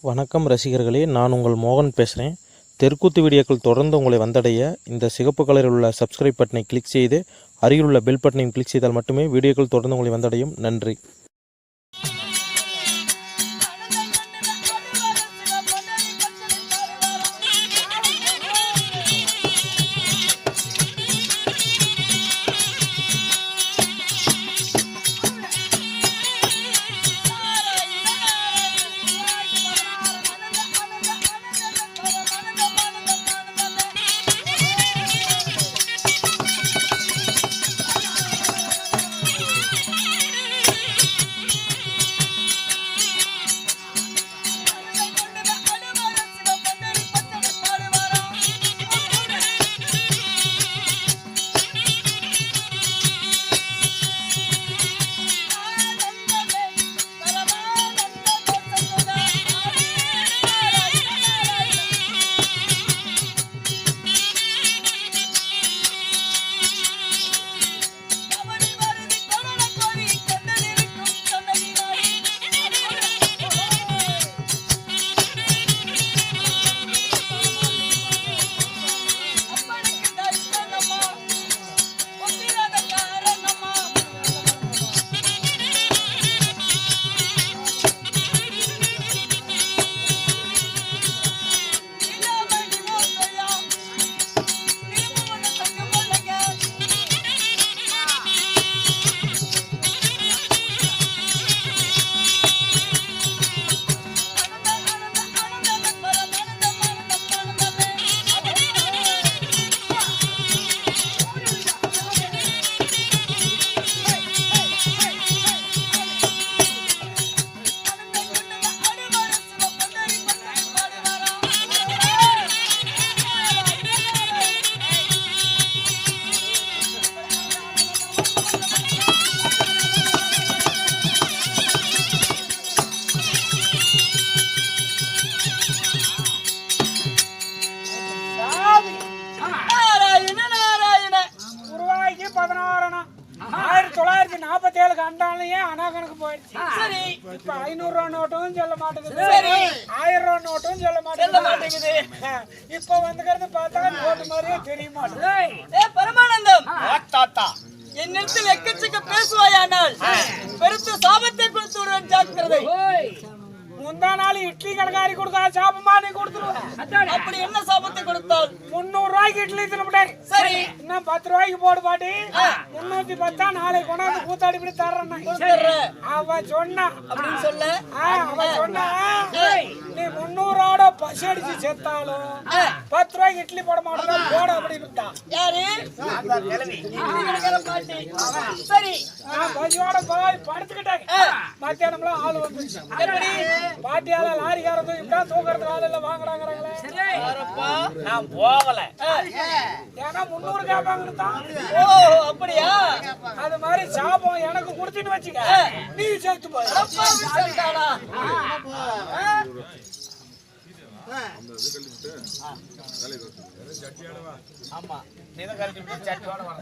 வணக்கம் ரசிகர்களே, நான் உங்கள் மோகன் பேசுகிறேன். தெருக்கூத்து வீடியோக்கள் தொடர்ந்து உங்களை வந்தடைய இந்த சிகப்பு கலரில் உள்ள சப்ஸ்கிரைப் பட்டனை கிளிக் செய்து அருகில் உள்ள பெல் பட்டனையும் கிளிக் செய்தால் மட்டுமே வீடியோக்கள் தொடர்ந்து உங்களை வந்தடையும். நன்றி. அனாகனுக்கு போயிடுச்சு. சரி, இப்ப 500 ரூபா நோட்டும் சொல்ல மாட்டேங்குது. சரி, 1000 ரூபா நோட்டும் சொல்ல மாட்டேங்குது. இப்ப வந்துக்கிறது பார்த்தா நோட்டு மாதிரியே தெரிய மாட்டேங்குது. பரமானந்தம் தாத்தா, என்னிடத்தில் எக்கச்சக்க பேசுவாயானால் பெருத்த சாபத்தை கொடுத்து விடுவேன், ஜாக்கிரதை. முந்தா நாள் இட்லி கடைக்காரி கொடுத்தா சாபமா நீ கொடுத்துருவேன். அப்படி என்ன சாபத்தை கொடுத்தால்? 300 ரூபாய்க்கு இட்லி தின்னுட்டேன். சரி, இன்னும் 10 ரூபாய்க்கு போடு பாட்டி. 310 நாளைக்கு கொண்டாந்து கூத்தாடி இப்படி தர்றேன். அவ சொன்னா அப்படின்னு சொல்ல, அவ சொன்னா நீ 300 பசி அடிச்சு செத்தாலும் 10 ரூபாய்க்கு இட்லி போட மாட்டேன் போட அப்படின்னு. யாரு? பாட்டி. சரி, நான் பசியோட போய் படுத்துக்கிட்டேன். மத்தியானம்லாம் ஆளு வந்துச்சு. எப்படி? பாட்டியால லாரிக்கார தூக்கறதுக்கு ஆள் இல்ல வாங்குறாங்கிறாங்களே. நான் போகல, ஏன்னா 300 கேட்பாங்கன்னு தான். ஓ அப்படியா? அது மாதிரி சாபம் எனக்கு கொடுத்துட்டு வச்சுக்க, நீ சேர்த்து போய். ஆமா, நீதான் கழிச்சு விட்டு சட்டியோட வர.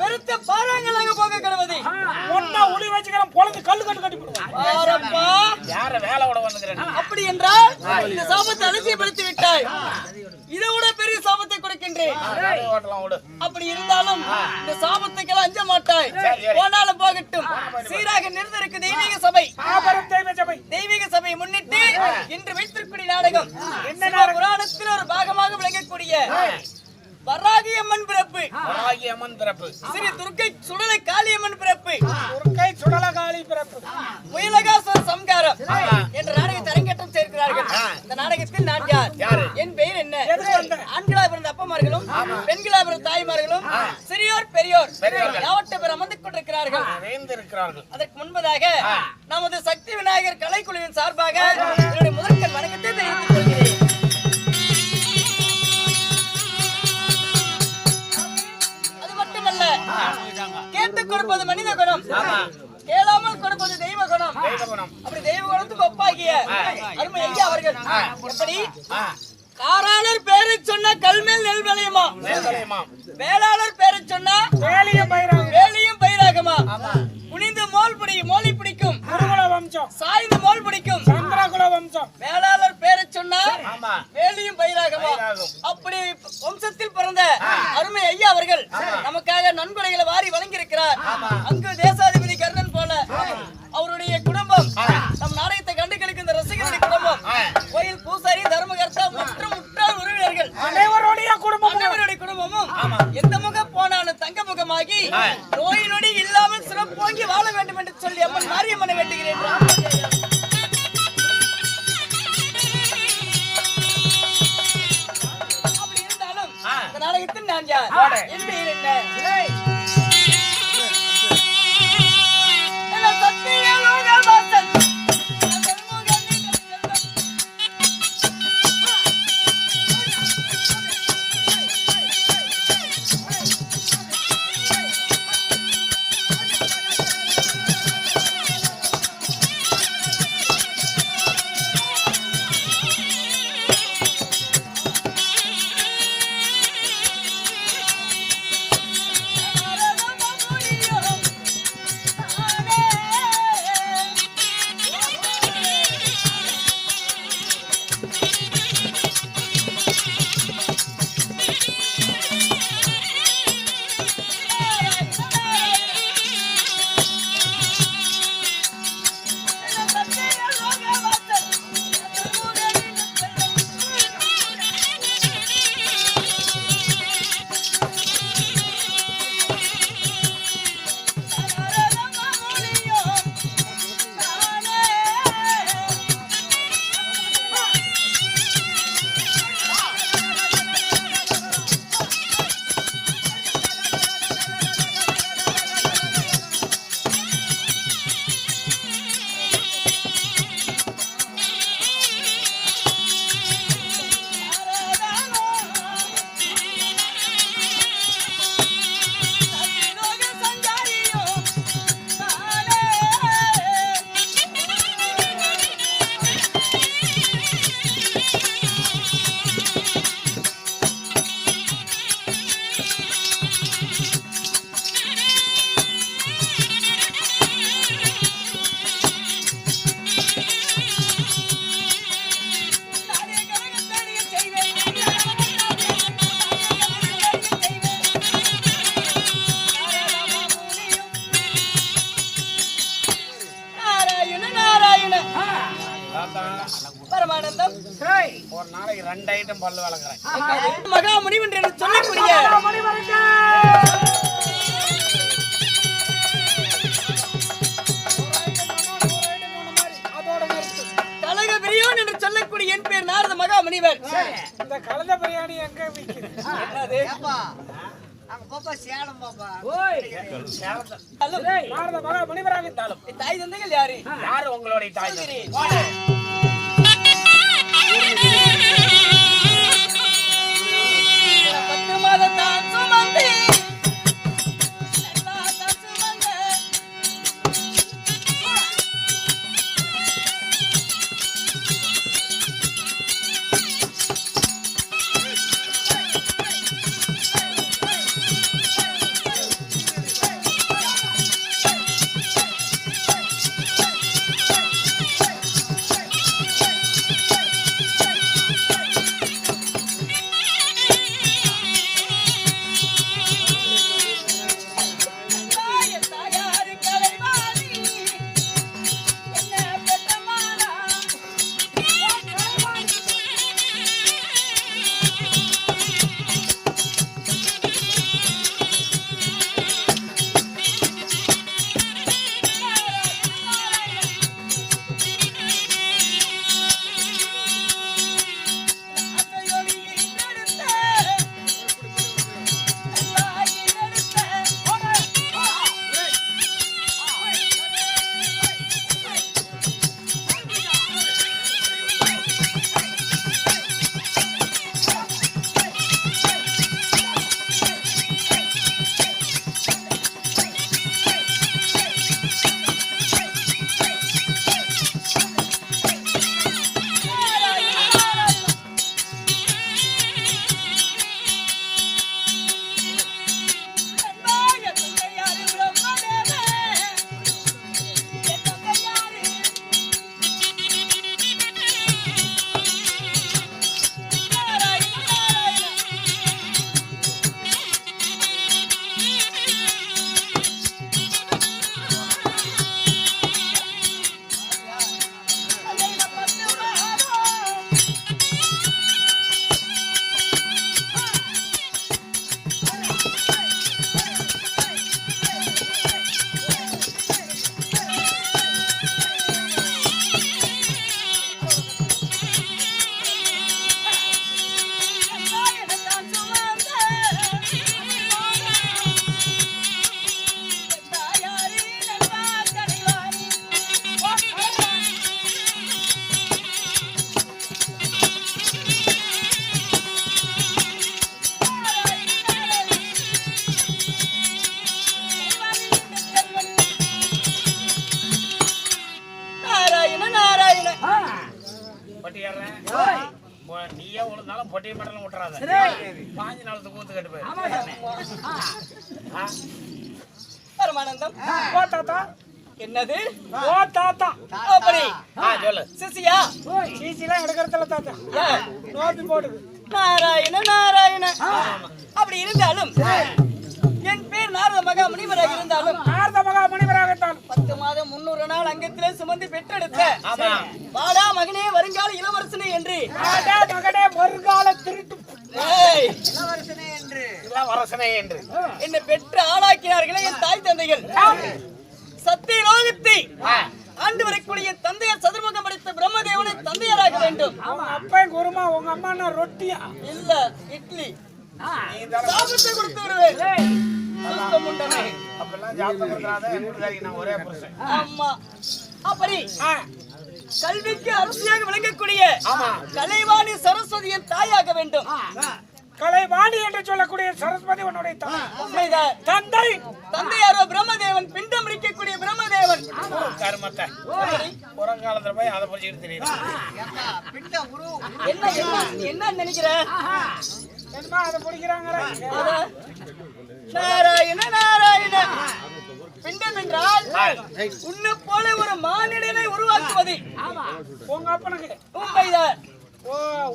பெருத்த பாறாங்களாக போக கிடவது. ஒன்னா உளி வச்சுக்கிறேன், பொழுது கல்லு கட்டு கட்டி போடுவான். யார வேலை விட வந்துக்கிறேன். அப்படி என்றால் இந்த சாபத்தை அலட்சியப்படுத்தி விட்டாய். இதை விட பெரிய சாபத்தை கொடுக்கின்றேன். அப்படி இருந்தாலும் இந்த சாபத்துக்கெல்லாம் அஞ்ச மாட்டாய். போனாலும் போகட்டும். சீராக நிறுத்திருக்கு தெய்வீக சபை. தெய்வீக சபையை முன்னிட்டு இன்று வைத்திருக்கூடிய நாடகம் என்ன புராணத்தில் ஒரு பாகமாக விளங்கக்கூடிய வராகியம்மன் பிறப்பு. வராகியம்மன் பிறப்பு. ஸ்ரீ துர்க்கை சுடலை காளியம்மன் பிறப்பு. துர்க்கை சுடலை காளி பிறப்பு. முயலகாசுர சம்காரம் என்ற நாடகத்தை அரங்கேற்றம் செய்கிறார்கள். இந்த நாடகத்தில் நான் யார், என் பெயர் என்ன, ஆண்களா பிறந்த அப்பமார்களும் பெண்களா பிறந்த தாய்மார்களும் சிறியோர் பெரியோர் யாவட்ட பேர் அமர்ந்து கொண்டிருக்கிறார்கள். அதற்கு முன்பதாக நமது சக்தி விநாயகர் கலைக்குழுவின் சார்பாக என்னுடைய முதற்கண் வணக்கத்தை தெரிவித்துக் கொள்கிறேன். கொடுப்பது மனித குணம், கேளாமல் கொடுப்பது தெய்வ குணம். அப்படி தெய்வ குணத்துக்கு ஒப்பாகிய அருமை ஐயா அவர்கள் எப்படி காராளர் பேரை சொன்ன கல்மேல் நெல் விளையுமா, வேளாளர் பேரை சொன்னா வேலையும் பயிராகுமா, குனிந்து மோலி பிடிக்கும் வம்சம், சாய்ந்து மோல் பிடிக்கும் சந்திரகுல வம்சம், வேளாளர் பேரை சொன்னா வேலையும் பயிராகுமா. அப்படி வம்சத்தில் பிறந்த அருமை ஐயா அவர்கள் நமக்காக நன்கொடைகளை வாரி வழங்கி இருக்கிறார். அங்கு தேசாதிபதி கர்ணன் போல அவருடைய குடும்பம், நம் நாடகத்தை கண்டு கழிக்கும் இந்த ரசிகருடைய குடும்பம், கோயில் பூசாரி, தர்மகர்த்தா மற்றும் முற்றார் உறவினர்கள் அனைவருடைய குடும்பமும் எந்த முகம் போனாலும் தங்க முகமாகி நோய் நொடி இல்லாமல் சிறப்போங்கி வாழ வேண்டும் என்று சொல்லி அம்மன் மாரியம்மனை வேண்டுகிறேன். அப்படி இருந்தாலும் இந்த நாடகத்தில் நான் யார், என் பெயர் என்ன? பரமானந்தம் ஒரு நாளைக்கு 2 ஐட்டம் பல்லு வளர்க்குறேன். மகா முனிவன் என்று சொல்லக்கூடிய கலக பிரியோன் என்று சொல்லக்கூடிய என் பேர் நாரத மகா முனிவர். இந்த கலந்த பிரியாணி எங்க விக்குது? என்னது? நாரத மகா முனிவராக இருந்தாலும் தாய் தந்தைகள் யாரு? யாரு உங்களுடைய தாய் தந்தை? பட்டி ஏறேன் நீயே விழுந்தாலும் பொட்டியை மட்டும் விட்டுறாத. பாஞ்சு நாளத்துக்கு கூத்து கட்டு போய் பரமானந்தம். ஓ தாத்தா. என்னது? ஓ தாத்தா. அப்படி சொல்லு. சிசியா சீசிலாம் எடுக்கிறதுல தாத்தா நோப்பி போடுது. நாராயண நாராயண. அப்படி இருந்தாலும் என் பேர் நாரத மகா முனிவராக இருந்தாலும் நாரத மகா முனிவராகத்தான் 10 மாதம் 300 நாள் அங்கத்திலே சுமந்து பெற்றெடுத்த வாடா மகனே வருங்கால இளவரசனே என்று மகனே வருங்கால திருட்டு ஏய், இளவரசனே என்று என்னை பெற்று ஆளாக்கினார்களே என் தாய் தந்தைகள். சத்திய லோகத்தை ஆண்டு வரக்கூடிய தந்தையார் சதுர்முகம் படைத்த பிரம்மதேவனை தந்தையாராக வேண்டும். அவன் அப்பன் குருமா உங்க அம்மா ரொட்டியா இல்ல இட்லி சாப்பிட்டு கொடுத்து விடுவேன். சுத்தம் உண்டனே. அப்பெல்லாம் ஜாபம் கொடுக்கறாத என்னுடைய நான் ஒரே புருஷன். ஆமா. அப்படி கல்விக்கு அரசியாக விளங்கக்கூடிய கலைவாணி சரஸ்வதியின் தாயாக வேண்டும். கலைவாணி என்று சொல்லக்கூடிய சரஸ்வதி உன்னுடைய தாய். உண்மைதான். தந்தை தந்தையாரோ பிரம்மதேவன், பிண்டம் அளிக்கக்கூடிய பிரம்மதேவன். கர்மத்தை புறங்காலத்துல போய் அதை புரிஞ்சுக்கிட்டு தெரியுது. என்ன என்ன என்ன நினைக்கிற? என்னமா அதை பிடிக்கிறாங்க? நாராயண நாராயண. பிண்டம் என்றால் உன்னை போல ஒரு மானிடனை உருவாக்குவது. உங்க அப்பனுக்கு உண்மைதான்.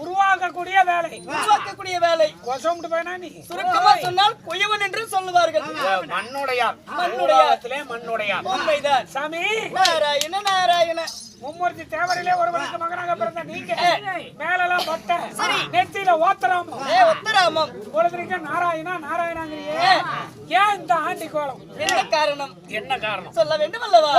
உருவாக்கக்கூடிய வேலை, உருவாக்கக்கூடிய வேலை. கொசம்ட்டு போயினா நீ சுருக்கமா சொன்னால் குயவன் என்று சொல்லுவார்கள். மண்ணுடையார். மண்ணுடையார். மண்ணுடையார். உண்மைதான். சாமி நாராயண நாராயண. மும்மூர்த்தி தேவரிலே ஒருவனுக்கு மகனாக பிறந்த நீங்க மேலெல்லாம் பட்ட நெத்தியில ஓத்தராம உத்தராமம் பொழுதுக்க நாராயணா நாராயணாங்கிறியே. ஏன் இந்த ஆண்டி கோலம்? என்ன காரணம்? என்ன காரணம் சொல்ல வேண்டும் அல்லவா?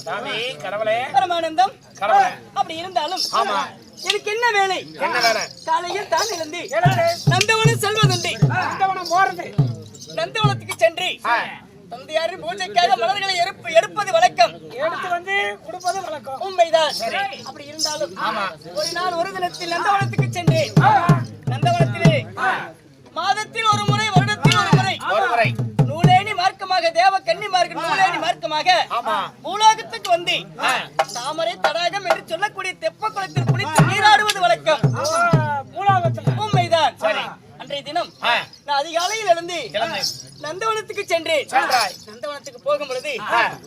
சாமி கடவுளே பரமானந்தம் கடவுளே அப்படி இருந்தாலும் ஆமா எனக்கு என்ன வேலை என்ன வேலை காலையில் தான் எழுந்து என்னது நந்தவனம் செல்வதுண்டு நந்தவனம் போறது நந்தவனத்துக்கு சென்று தந்தையாரின் பூஜைக்காக மலர்களை எடுப்பது வழக்கம் எடுத்து வந்து கொடுப்பது வழக்கம் உண்மைதான் அப்படி இருந்தாலும் ஒரு நாள் ஒரு தினத்தில் நந்தவனத்துக்கு சென்றேன் நந்தவனத்திலே மாதத்தில் ஒரு முறை வருடத்தில் ஒரு முறை நூலேணி மார்க்கமாக தேவ கன்னிமார்கள் நூலேணி மார்க்கமாக பூலோகத்துக்கு வந்து தாமரை தடாகம் என்று சொல்லக்கூடிய தெப்ப குளத்தில் குளித்து நீராடுவது வழக்கம் உண்மைதான் அன்றைய தினம் நான் அதிகாலையில் எழுந்து நந்தவனத்துக்கு சென்றேன் நந்தவனத்துக்கு போகும் பொழுது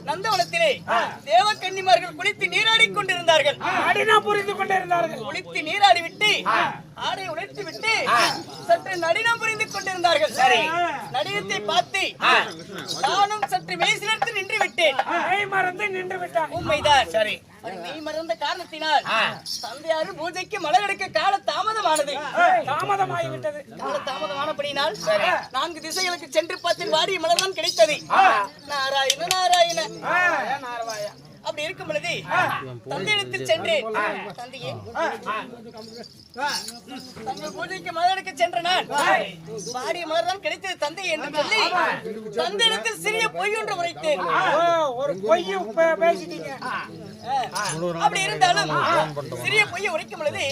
நந்தவனத்திலே தேவ கன்னிமார்கள் குளித்து நீராடி கொண்டிருந்தார்கள் புரிந்து கொண்டிருந்தார்கள் குளித்து நீராடி விட்டு ஆடை உழைத்து விட்டு சற்று நடினம் புரிந்து கொண்டிருந்தார்கள் நடினத்தை பார்த்து நானும் சற்று மெய்சிலிருந்து நின்று விட்டேன் மறந்து நின்று விட்டான் உண்மைதான் மெய் மறந்த காரணத்தினால் தந்தையாரு பூஜைக்கு மலர் எடுக்க கால தாமதமானது தாமதமாகிவிட்டது கால தாமதமானபடினால் 4 திசைகளுக்கு சென்று பார்த்து வாடிய மலர் தான் கிடைத்தது நாராயண நாராயண நாராயண அப்படி இருக்கும் பொழுது தந்தையிடத்தில் சென்றேன் தந்தையே தங்கள் பூஜைக்கு மலர் எடுக்க சென்ற நான் வாடிய மலர் தான் கிடைத்தது தந்தை என்று சொல்லி தந்தையிடத்தில் சிறிய பொய் ஒன்று உரைத்தேன் ஒரு பொய் பேசிட்டீங்க அப்படி இருந்தாலும் சிறிய பொய்யை உரைக்கும் பொழுது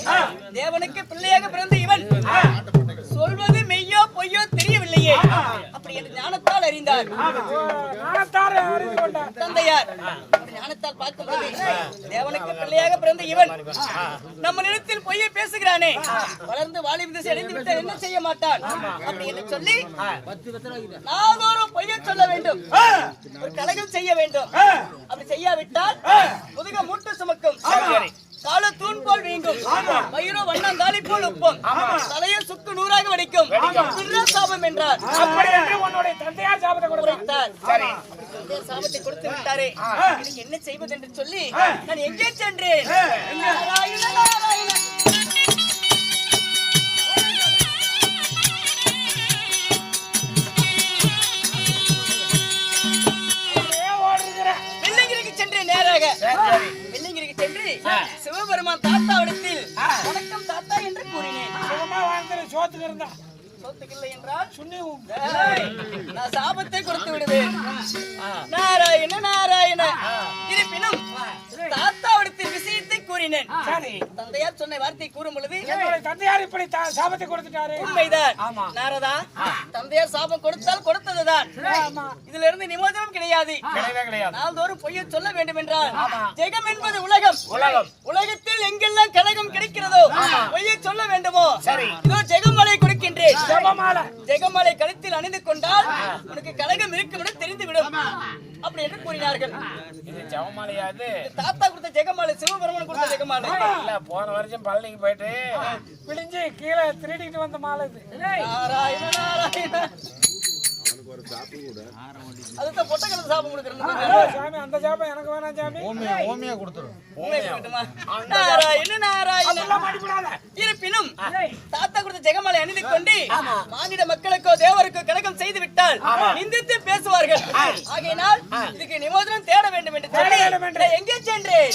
தேவனுக்கு பிள்ளையாக பிறந்த இவன் சொல்வது மெய்யோ பொய்யோ தெரியவில்லையே அப்படி என்று ஞானத்தால் அறிந்தார் தந்தையார் ஞானத்தால் பார்க்கும் பொழுது தேவனுக்கு பிள்ளையாக பிறந்த இவன் நம்ம நிலத்தில் பொய்யை பேசுகிறானே வளர்ந்து வாலிப திசை அடைந்து விட்டால் என்ன செய்ய மாட்டான் அப்படி என்று சொல்லி நாதோறும் பொய்யை சொல்ல வேண்டும் ஒரு கலகம் செய்ய வேண்டும் அப்படி செய்யாவிட்டால் முதுக மூட்டு சுமக்கும் கால தூண் போல் வீங்கும் மயிரோ வண்ணாந்தாலி போல் உப்பும் தலையை சுக்கு நூறாக வடிக்கும் சாபம் என்றார் தந்தையார் சாபத்தை கொடுத்தார் தந்தையார் சாபத்தை கொடுத்து விட்டாரே எனக்கு என்ன செய்வது என்று சொல்லி நான் எங்கே சென்றேன் நாராயண நாராயண சிவபெருமான் தாத்தாவிடத்தில் வணக்கம் தாத்தா என்று கூறினேன் சோத்துக்கு இருந்தா சொத்துக்கில்லை என்றால் நான் சாபத்தை கொடுத்து விடுவேன் நாராயண நாராயண இருப்பினும் தாத்தாவிடத்தில் விஷயத்தை கூறினேன் தந்தையார் சொன்ன வார்த்தை கூறும் பொழுது தந்தையார் இப்படி சாபத்தை கொடுத்துட்டாரு உண்மைதான் நாரதா தந்தையார் சாபம் கொடுத்தால் கொடுத்ததுதான் இதுல இருந்து நிமோசனம் கிடையாது நாள்தோறும் பொய்யை சொல்ல வேண்டும் என்றால் ஜெகம் என்பது உலகம் உலகத்தில் எங்கெல்லாம் கலகம் கிடைக்கிறதோ பொய்யை சொல்ல வேண்டுமோ இதோ ஜெகமலை கொடுக்கின்றேன் ஜெகமலை கழுத்தில் அணிந்து கொண்டால் உனக்கு கலகம் இருக்கும் என்று தெரிந்துவிடும் அப்படி என்று கூறினார்கள் தாத்தா கொடுத்த ஜெகமாலை சிவபெருமன் கொடுத்த ஜெகமாலை போன வருஷம் பழனிக்கு போயிட்டு பிழிஞ்சு கீழே திருடிட்டு வந்த மாலை நாராயண நாராயண அதுதான் பொட்டக்கடை சாபம் கொடுக்கறேன் சாமி அந்த சாபம் எனக்கு வேணாம் சாமி ஓமியா கொடுத்துரும் நாராயண நாராயண இருப்பினும் தாத்தா கொடுத்த ஜெகமாலை அணிந்து கொண்டு மானிட மக்களுக்கோ தேவருக்கோ கலகம் செய்து விட்டால் நிந்தித்து பேசுவார்கள் ஆகையினால் இதுக்கு நிமோசனம் தேட வேண்டும் என்று சொல்லி எங்கே சென்றேன்